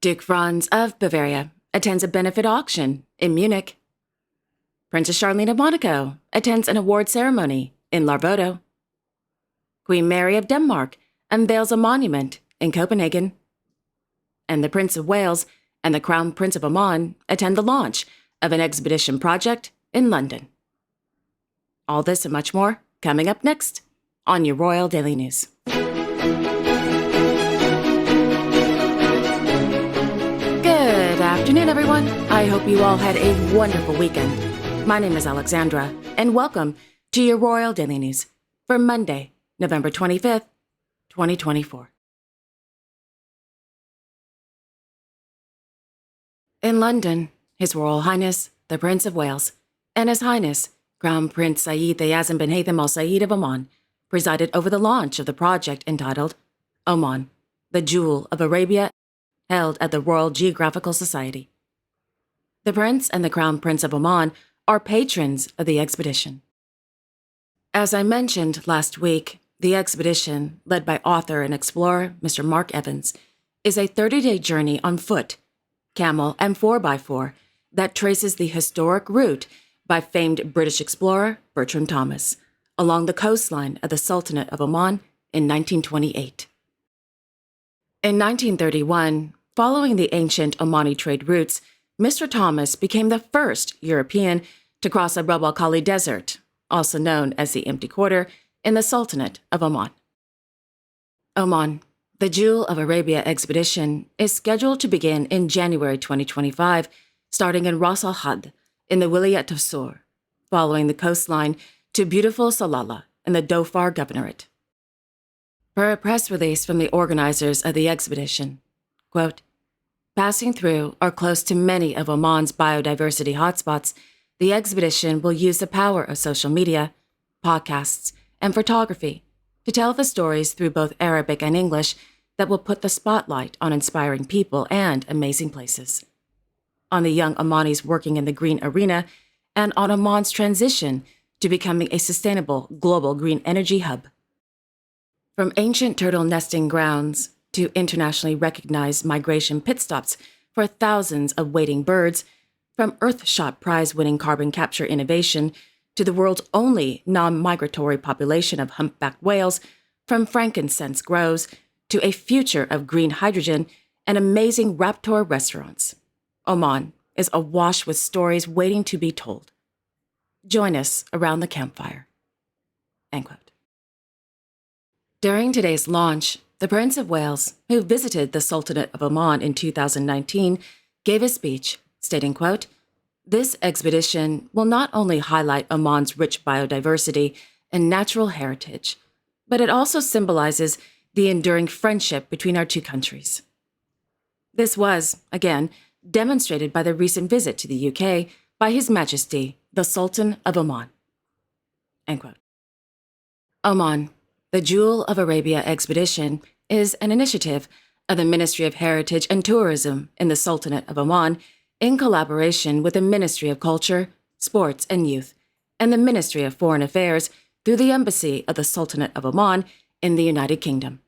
Duke Franz of Bavaria attends a benefit auction in Munich. Princess Charlene of Monaco attends an award ceremony in Larvodo. Queen Mary of Denmark unveils a monument in Copenhagen. And the Prince of Wales and the Crown Prince of Oman attend the launch of an expedition project in London. All this and much more coming up next on your Royal Daily News. Good afternoon, everyone. I hope you all had a wonderful weekend. My name is Alexandra, and welcome to your Royal Daily News for Monday, November 25th, 2024. In London, His Royal Highness, the Prince of Wales, and His Highness, Crown Prince Saeed Yazan bin Haytham Al Saeed of Oman, presided over the launch of the project entitled Oman, the Jewel of Arabia, held at the Royal Geographical Society. The Prince and the Crown Prince of Oman are patrons of the expedition. As I mentioned last week, the expedition, led by author and explorer Mr. Mark Evans, is a 30-day journey on foot, camel, and 4x4 that traces the historic route by famed British explorer Bertram Thomas along the coastline of the Sultanate of Oman in 1928. In 1931, following the ancient Omani trade routes, Mr. Thomas became the first European to cross the Rub al Khali Desert, also known as the Empty Quarter, in the Sultanate of Oman. Oman, the Jewel of Arabia expedition, is scheduled to begin in January 2025, starting in Ras Al Had in the Wilayat of Sur, following the coastline to beautiful Salalah in the Dhofar Governorate. Per a press release from the organizers of the expedition, quote, "Passing through or close to many of Oman's biodiversity hotspots, the expedition will use the power of social media, podcasts, and photography to tell the stories through both Arabic and English that will put the spotlight on inspiring people and amazing places, on the young Omanis working in the green arena, and on Oman's transition to becoming a sustainable global green energy hub. From ancient turtle nesting grounds to internationally recognized migration pit stops for thousands of waiting birds, from Earthshot prize-winning carbon capture innovation to the world's only non-migratory population of humpback whales, from frankincense groves to a future of green hydrogen and amazing raptor restaurants, Oman is awash with stories waiting to be told. Join us around the campfire." End quote. During today's launch, the Prince of Wales, who visited the Sultanate of Oman in 2019, gave a speech stating, quote, "This expedition will not only highlight Oman's rich biodiversity and natural heritage, but it also symbolizes the enduring friendship between our two countries." This was, again, demonstrated by the recent visit to the UK by His Majesty, the Sultan of Oman. End quote. Oman, the Jewel of Arabia expedition, is an initiative of the Ministry of Heritage and Tourism in the Sultanate of Oman in collaboration with the Ministry of Culture, Sports and Youth, and the Ministry of Foreign Affairs through the Embassy of the Sultanate of Oman in the United Kingdom.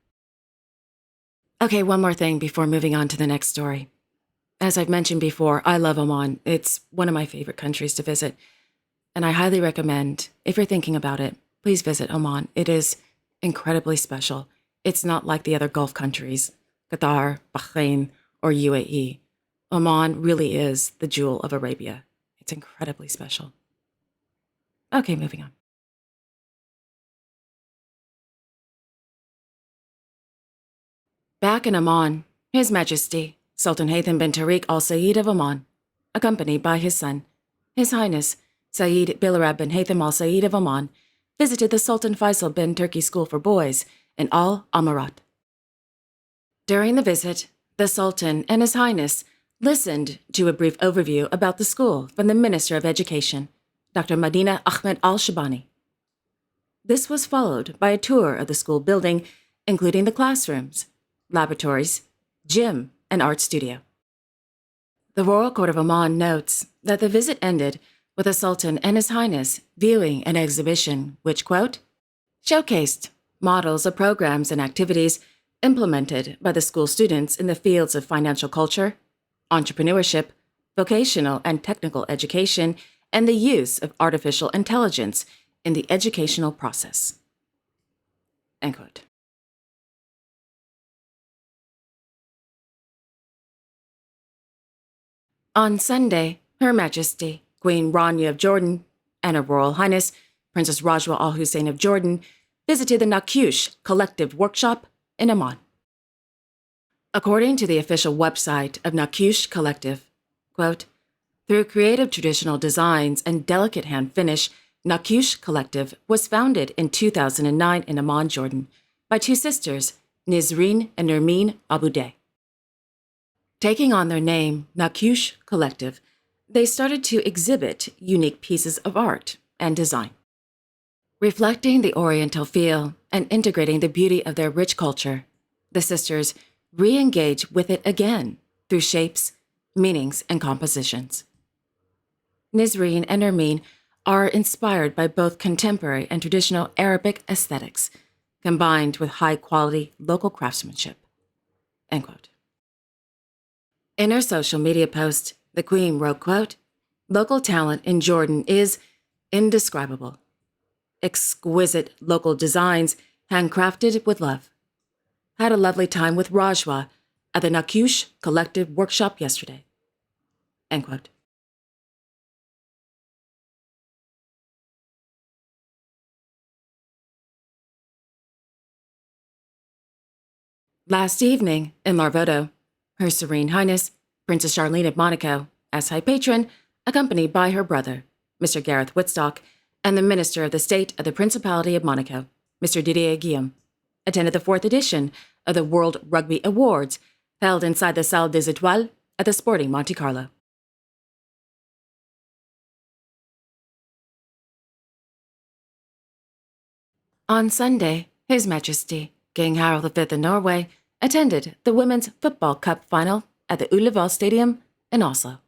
Okay, one more thing before moving on to the next story. As I've mentioned before, I love Oman. It's one of my favorite countries to visit, and I highly recommend, if you're thinking about it, please visit Oman. It is incredibly special. It's not like the other Gulf countries, Qatar, Bahrain, or UAE. Oman really is the Jewel of Arabia. It's incredibly special. Okay, moving on. Back in Oman, His Majesty, Sultan Haytham bin Tariq Al Saeed of Oman, accompanied by his son, His Highness Saeed Bilarab bin Haytham Al Saeed of Oman, visited the Sultan Faisal bin Turki School for Boys in Al Amarat. During the visit, the Sultan and His Highness listened to a brief overview about the school from the Minister of Education, Dr. Madina Ahmed Al-Shabani. This was followed by a tour of the school building, including the classrooms, laboratories, gym, and art studio. The Royal Court of Oman notes that the visit ended with the Sultan and His Highness viewing an exhibition which, quote, showcased models of programs and activities implemented by the school students in the fields of financial culture, entrepreneurship, vocational and technical education, and the use of artificial intelligence in the educational process. End quote. On Sunday, Her Majesty, Queen Rania of Jordan, and Her Royal Highness, Princess Rajwa Al Hussein of Jordan, visited the Nakush Collective Workshop in Oman. According to the official website of Nakush Collective, quote, through creative traditional designs and delicate hand finish, Nakush Collective was founded in 2009 in Amman, Jordan, by two sisters, Nizreen and Nermeen Abudeh. Taking on their name, Nakush Collective, they started to exhibit unique pieces of art and design. Reflecting the Oriental feel and integrating the beauty of their rich culture, the sisters re-engage with it again through shapes, meanings, and compositions. Nizreen and Nermeen are inspired by both contemporary and traditional Arabic aesthetics, combined with high-quality local craftsmanship. End quote. In her social media post, the Queen wrote, quote, local talent in Jordan is indescribable. Exquisite local designs, handcrafted with love. Had a lovely time with Rajwa at the Nakush Collective Workshop yesterday. End quote. Last evening, in Larvoto, Her Serene Highness, Princess Charlene of Monaco, as High Patron, accompanied by her brother, Mr. Gareth Wittstock, and the Minister of the State of the Principality of Monaco, Mr. Didier Guillaume, attended the 4th edition of the World Rugby Awards held inside the Salle des Étoiles at the Sporting Monte Carlo. On Sunday, His Majesty, King Harald V of Norway, attended the Women's Football Cup final at the Ullevål Stadium in Oslo.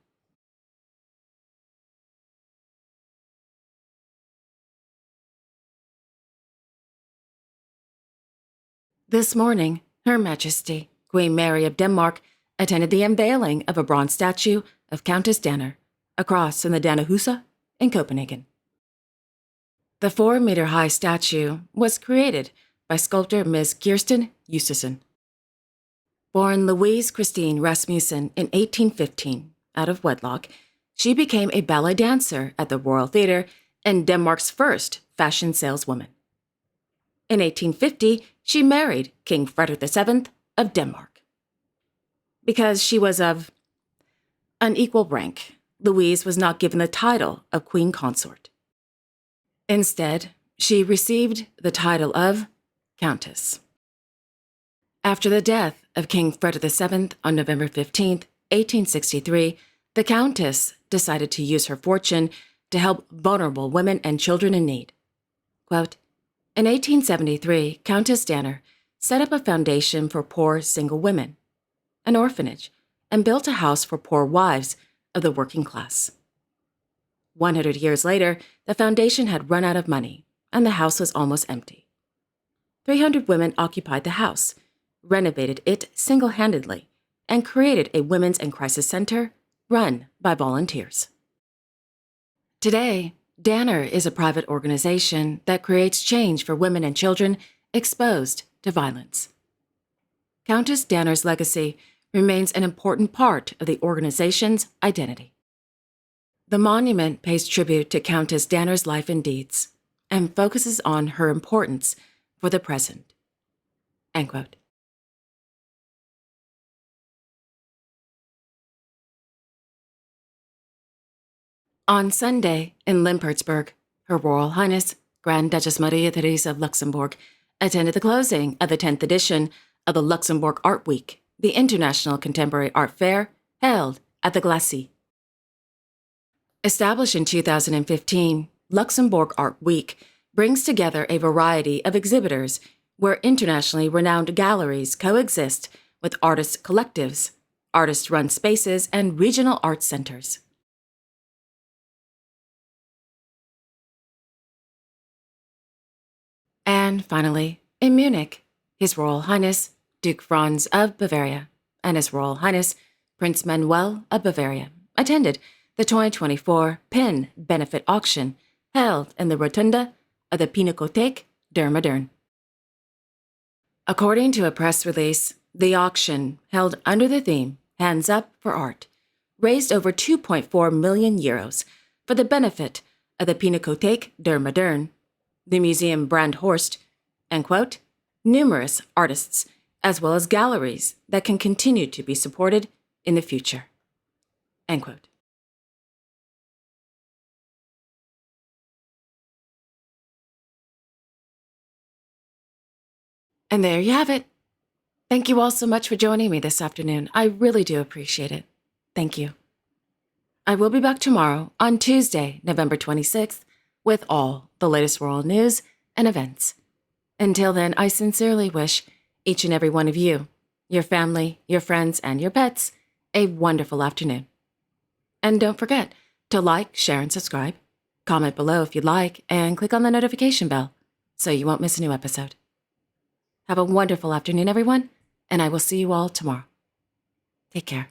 This morning, Her Majesty, Queen Mary of Denmark, attended the unveiling of a bronze statue of Countess Danner across from the Dannehuset in Copenhagen. The 4-meter-high statue was created by sculptor Ms. Kirsten Justesen. Born Louise Christine Rasmussen in 1815, out of wedlock, she became a ballet dancer at the Royal Theatre and Denmark's first fashion saleswoman. In 1850, she married King Frederik VII of Denmark. Because she was of unequal rank, Louise was not given the title of Queen Consort. Instead, she received the title of Countess. After the death of King Frederik VII on November 15, 1863, the Countess decided to use her fortune to help vulnerable women and children in need. Quote, in 1873, Countess Danner set up a foundation for poor single women, an orphanage, and built a house for poor wives of the working class. 100 years later, the foundation had run out of money, and the house was almost empty. 300 women occupied the house, renovated it single-handedly, and created a women's and crisis center run by volunteers. Today, Danner is a private organization that creates change for women and children exposed to violence. Countess Danner's legacy remains an important part of the organization's identity. The monument pays tribute to Countess Danner's life and deeds and focuses on her importance for the present. End quote. On Sunday, in Limpertsburg, Her Royal Highness, Grand Duchess Maria Theresa of Luxembourg, attended the closing of the 10th edition of the Luxembourg Art Week, the international contemporary art fair held at the Glacis. Established in 2015, Luxembourg Art Week brings together a variety of exhibitors where internationally renowned galleries coexist with artist collectives, artist-run spaces, and regional art centers. And finally, in Munich, His Royal Highness, Duke Franz of Bavaria, and His Royal Highness Prince Manuel of Bavaria attended the 2024 PIN benefit auction held in the Rotunda of the Pinakothek der Moderne. According to a press release, the auction, held under the theme Hands Up for Art, raised over 2.4 million euros for the benefit of the Pinakothek der Moderne, the Museum Brandhorst, and, quote, numerous artists, as well as galleries that can continue to be supported in the future, end quote. And there you have it. Thank you all so much for joining me this afternoon. I really do appreciate it. Thank you. I will be back tomorrow on Tuesday, November 26th, with all the latest royal news and events. Until then, I sincerely wish each and every one of you, your family, your friends, and your pets, a wonderful afternoon. And don't forget to like, share, and subscribe. Comment below if you'd like, and click on the notification bell so you won't miss a new episode. Have a wonderful afternoon, everyone, and I will see you all tomorrow. Take care.